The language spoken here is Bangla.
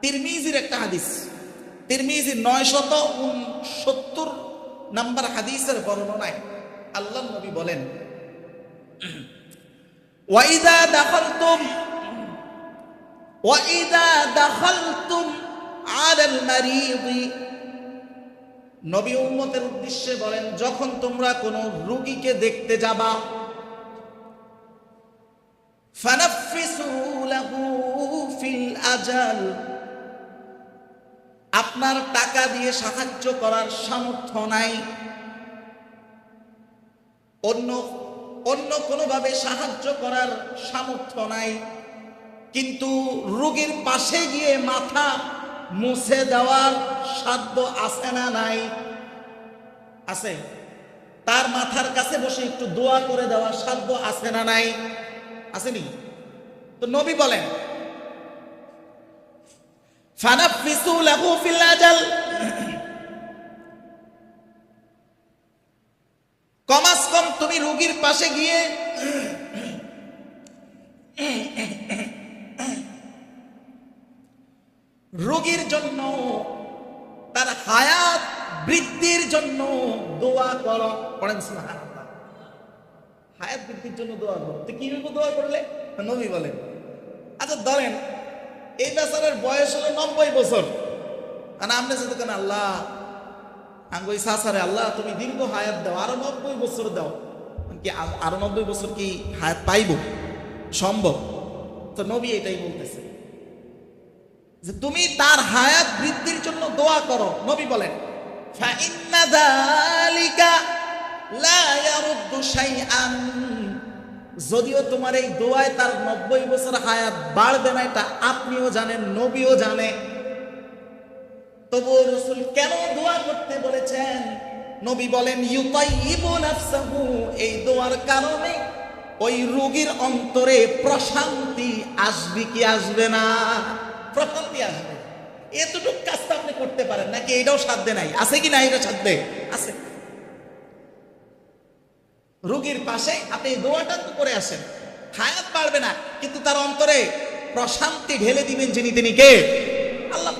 তিরমিজির একটা হাদিস, তিরমিজি 969 নাম্বার হাদিসের বর্ণনায় আল্লাহর নবী বলেন, ওয়াইদা দাখালতুম আলাল মারিদি, নবী উম্মতের উদ্দেশ্যে বলেন, যখন তোমরা কোন রোগীকে দেখতে যাবা, ফানাফিসু লাহু ফিল আজাল, আপনার টাকা দিয়ে সাহায্য করার সামর্থ্য নাই, অন্য কোনোভাবে সাহায্য করার সামর্থ্য নাই, কিন্তু রোগীর পাশে গিয়ে মাথা মুছে দেওয়ার সাধ্য আছে না নাই? আছে। তার মাথার কাছে বসে একটু দোয়া করে দেওয়ার সাধ্য আছে না নাই? আসেনি? তো নবী বলেন, ফানাফিসু লাহু ফিল আজাল, কমাস কম তুমি রোগীর পাশে গিয়ে রোগীর জন্য, তার হায়াত বৃদ্ধির জন্য দোয়া করো। পড়েন সুবহানাল্লাহ। হায়াত বৃদ্ধির জন্য দোয়া করো। তো কিভাবে দোয়া করলে? নবী বলেন, আচ্ছা ধরেন এই বেচারার বয়স হলো 90 বছর, আর আপনি যদি কেন আল্লাহ আঙ্গুই সাসারে, আল্লাহ তুমি দীর্ঘ হায়াত দাও, আরো 90 বছর দাও, কি আরো 90 বছর কি হায়াত পাইব? সম্ভব? তো নবী এটাই বলতেছে যে তুমি তার হায়াত বৃদ্ধির জন্য দোয়া করো। নবী বলেন, ফা ইন্না যালিকা লা ইয়ারুদ্দু শাইআন, যদিও তোমার এই দোয়ায় তার 90 বছর হায়াত বাড়বে না, এটা আপনিও জানেন, নবীও জানে, তবুও রাসূল কেন দোয়া করতে বলেছেন? নবী বলেন, ইউতাইয়িবু নাফসাহু, এই দোয়ার কারণে ওই রোগীর অন্তরে প্রশান্তি আসবে কি আসবে না? প্রশান্তি আসবে। এতটুকু কাজটা আপনি করতে পারেন নাকি? এটাও সাধ্যে নাই? আছে কি না? এটা সাধ্যে আছে। রোগীর পাশে আপনি দোয়াটা তো করে আসেন, হায়াত বাড়বে না, কিন্তু তার অন্তরে প্রশান্তি ঢেলে দিবেন যিনি, তিনি কে? আল্লাহ।